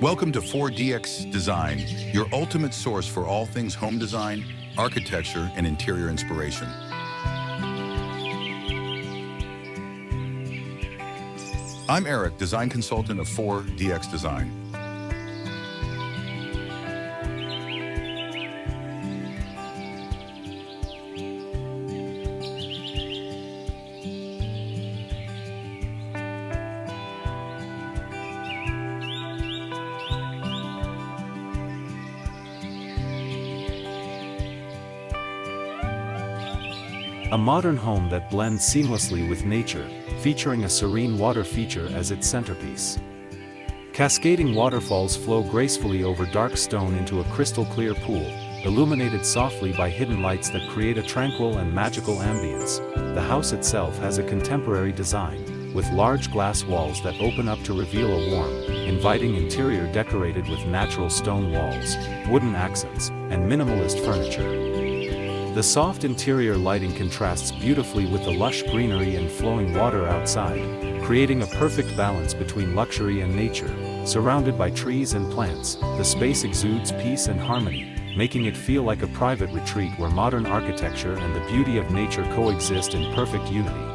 Welcome to 4DX Design, your ultimate source for all things home design, architecture, and interior inspiration. I'm Eric, design consultant of 4DX Design. A modern home that blends seamlessly with nature, featuring a serene water feature as its centerpiece. Cascading waterfalls flow gracefully over dark stone into a crystal-clear pool, illuminated softly by hidden lights that create a tranquil and magical ambience. The house itself has a contemporary design, with large glass walls that open up to reveal a warm, inviting interior decorated with natural stone walls, wooden accents, and minimalist furniture. The soft interior lighting contrasts beautifully with the lush greenery and flowing water outside, creating a perfect balance between luxury and nature. Surrounded by trees and plants, the space exudes peace and harmony, making it feel like a private retreat where modern architecture and the beauty of nature coexist in perfect unity.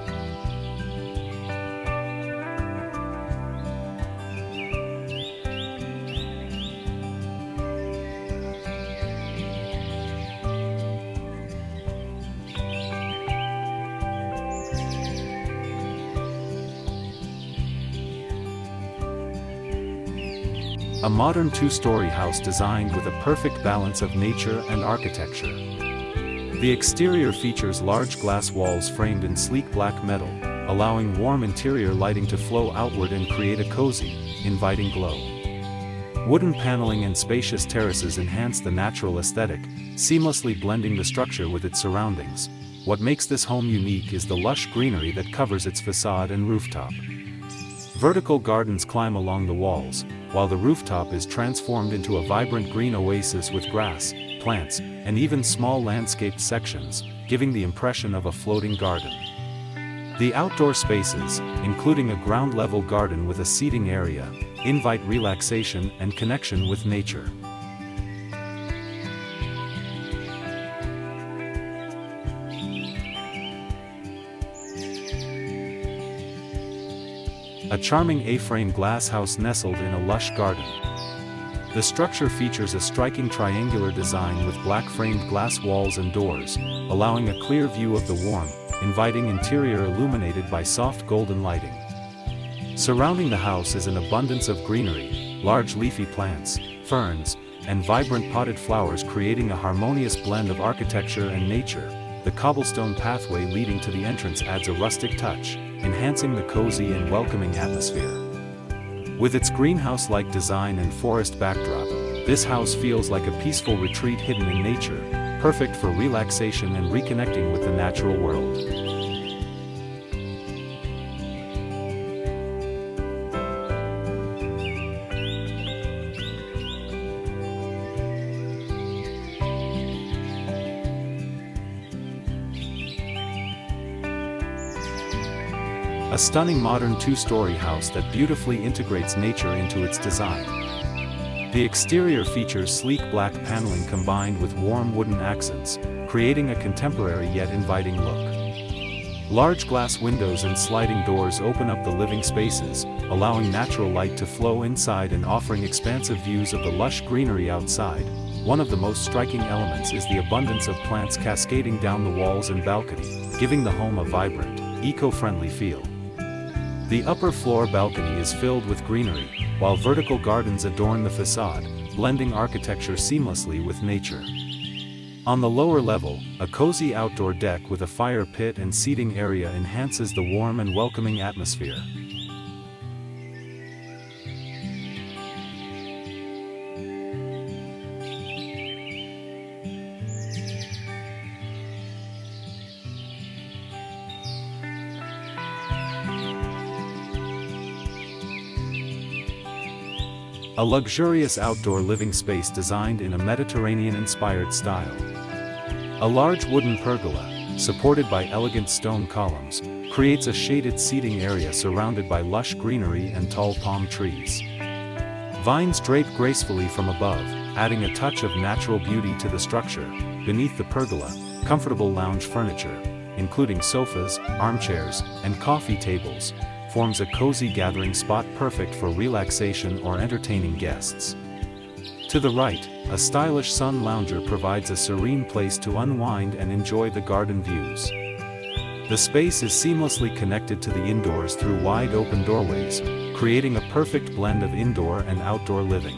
A modern two-story house designed with a perfect balance of nature and architecture. The exterior features large glass walls framed in sleek black metal, allowing warm interior lighting to flow outward and create a cozy, inviting glow. Wooden paneling and spacious terraces enhance the natural aesthetic, seamlessly blending the structure with its surroundings. What makes this home unique is the lush greenery that covers its facade and rooftop. Vertical gardens climb along the walls, while the rooftop is transformed into a vibrant green oasis with grass, plants, and even small landscaped sections, giving the impression of a floating garden. The outdoor spaces, including a ground-level garden with a seating area, invite relaxation and connection with nature. A charming A-frame glass house nestled in a lush garden. The structure features a striking triangular design with black-framed glass walls and doors, allowing a clear view of the warm, inviting interior illuminated by soft golden lighting. Surrounding the house is an abundance of greenery, large leafy plants, ferns, and vibrant potted flowers creating a harmonious blend of architecture and nature. The cobblestone pathway leading to the entrance adds a rustic touch, enhancing the cozy and welcoming atmosphere. With its greenhouse-like design and forest backdrop, this house feels like a peaceful retreat hidden in nature, perfect for relaxation and reconnecting with the natural world. A stunning modern two-story house that beautifully integrates nature into its design. The exterior features sleek black paneling combined with warm wooden accents, creating a contemporary yet inviting look. Large glass windows and sliding doors open up the living spaces, allowing natural light to flow inside and offering expansive views of the lush greenery outside. One of the most striking elements is the abundance of plants cascading down the walls and balcony, giving the home a vibrant, eco-friendly feel. The upper floor balcony is filled with greenery, while vertical gardens adorn the facade, blending architecture seamlessly with nature. On the lower level, a cozy outdoor deck with a fire pit and seating area enhances the warm and welcoming atmosphere. A luxurious outdoor living space designed in a Mediterranean-inspired style. A large wooden pergola, supported by elegant stone columns, creates a shaded seating area surrounded by lush greenery and tall palm trees. Vines drape gracefully from above, adding a touch of natural beauty to the structure. Beneath the pergola, comfortable lounge furniture, including sofas, armchairs, and coffee tables, forms a cozy gathering spot perfect for relaxation or entertaining guests. To the right, a stylish sun lounger provides a serene place to unwind and enjoy the garden views. The space is seamlessly connected to the indoors through wide open doorways, creating a perfect blend of indoor and outdoor living.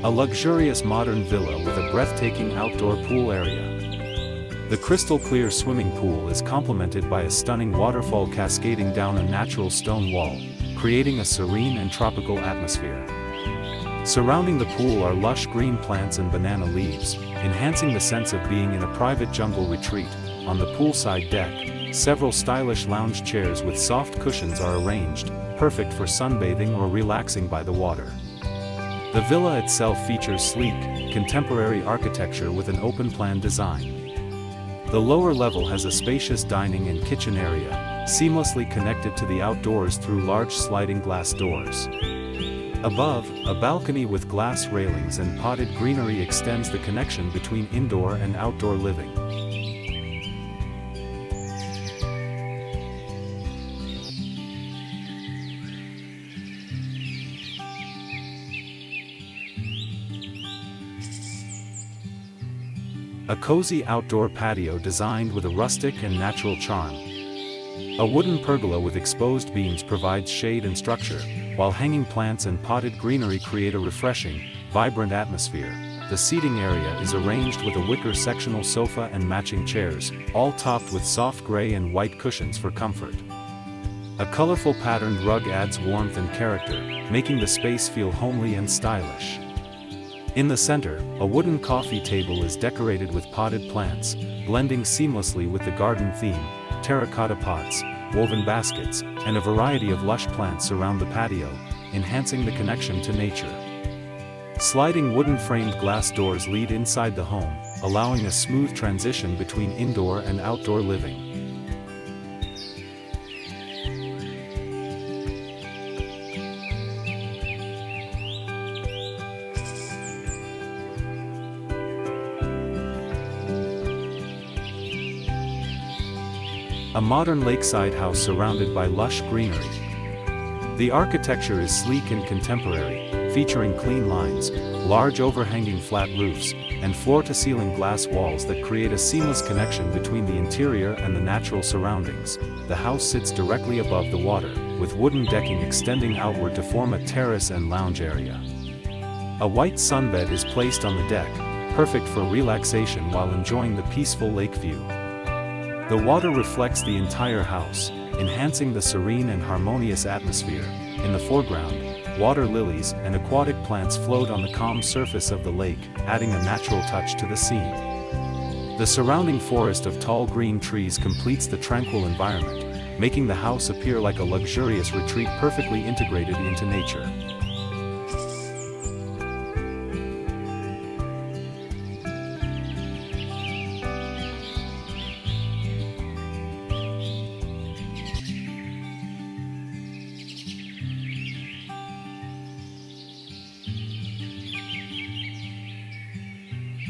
A luxurious modern villa with a breathtaking outdoor pool area. The crystal-clear swimming pool is complemented by a stunning waterfall cascading down a natural stone wall, creating a serene and tropical atmosphere. Surrounding the pool are lush green plants and banana leaves, enhancing the sense of being in a private jungle retreat. On the poolside deck, several stylish lounge chairs with soft cushions are arranged, perfect for sunbathing or relaxing by the water. The villa itself features sleek, contemporary architecture with an open-plan design. The lower level has a spacious dining and kitchen area, seamlessly connected to the outdoors through large sliding glass doors. Above, a balcony with glass railings and potted greenery extends the connection between indoor and outdoor living. A cozy outdoor patio designed with a rustic and natural charm. A wooden pergola with exposed beams provides shade and structure, while hanging plants and potted greenery create a refreshing, vibrant atmosphere. The seating area is arranged with a wicker sectional sofa and matching chairs, all topped with soft gray and white cushions for comfort. A colorful patterned rug adds warmth and character, making the space feel homely and stylish. In the center, a wooden coffee table is decorated with potted plants, blending seamlessly with the garden theme. Terracotta pots, woven baskets, and a variety of lush plants surround the patio, enhancing the connection to nature. Sliding wooden framed glass doors lead inside the home, allowing a smooth transition between indoor and outdoor living. A modern lakeside house surrounded by lush greenery. The architecture is sleek and contemporary, featuring clean lines, large overhanging flat roofs, and floor-to-ceiling glass walls that create a seamless connection between the interior and the natural surroundings. The house sits directly above the water, with wooden decking extending outward to form a terrace and lounge area. A white sunbed is placed on the deck, perfect for relaxation while enjoying the peaceful lake view. The water reflects the entire house, enhancing the serene and harmonious atmosphere. In the foreground, water lilies and aquatic plants float on the calm surface of the lake, adding a natural touch to the scene. The surrounding forest of tall green trees completes the tranquil environment, making the house appear like a luxurious retreat perfectly integrated into nature.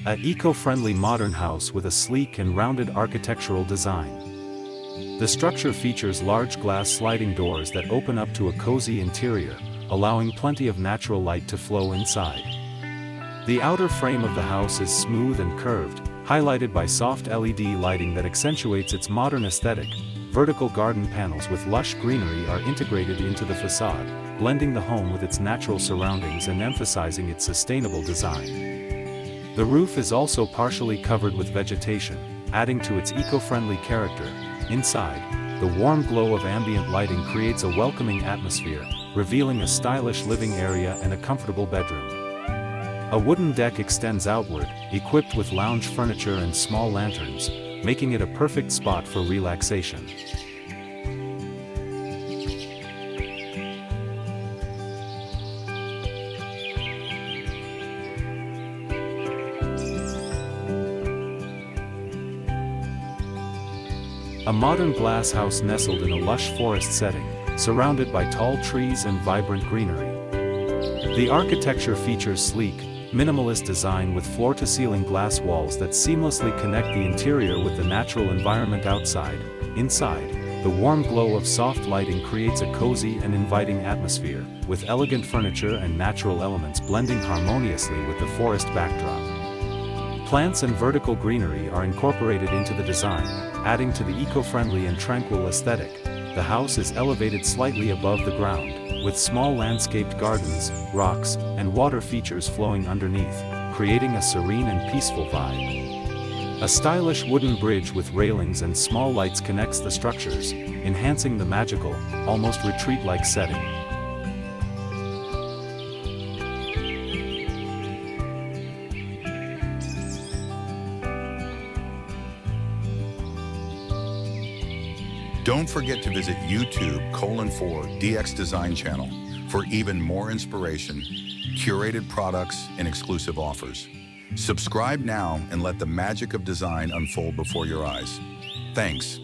An eco-friendly modern house with a sleek and rounded architectural design. The structure features large glass sliding doors that open up to a cozy interior, allowing plenty of natural light to flow inside. The outer frame of the house is smooth and curved, highlighted by soft LED lighting that accentuates its modern aesthetic. Vertical garden panels with lush greenery are integrated into the facade, blending the home with its natural surroundings and emphasizing its sustainable design. The roof is also partially covered with vegetation, adding to its eco-friendly character. Inside, the warm glow of ambient lighting creates a welcoming atmosphere, revealing a stylish living area and a comfortable bedroom. A wooden deck extends outward, equipped with lounge furniture and small lanterns, making it a perfect spot for relaxation. A modern glass house nestled in a lush forest setting, surrounded by tall trees and vibrant greenery. The architecture features sleek, minimalist design with floor-to-ceiling glass walls that seamlessly connect the interior with the natural environment outside. Inside, the warm glow of soft lighting creates a cozy and inviting atmosphere, with elegant furniture and natural elements blending harmoniously with the forest backdrop. Plants and vertical greenery are incorporated into the design, adding to the eco-friendly and tranquil aesthetic. The house is elevated slightly above the ground, with small landscaped gardens, rocks, and water features flowing underneath, creating a serene and peaceful vibe. A stylish wooden bridge with railings and small lights connects the structures, enhancing the magical, almost retreat-like setting. Don't forget to visit YouTube:4DX Design Channel for even more inspiration, curated products, and exclusive offers. Subscribe now and let the magic of design unfold before your eyes. Thanks.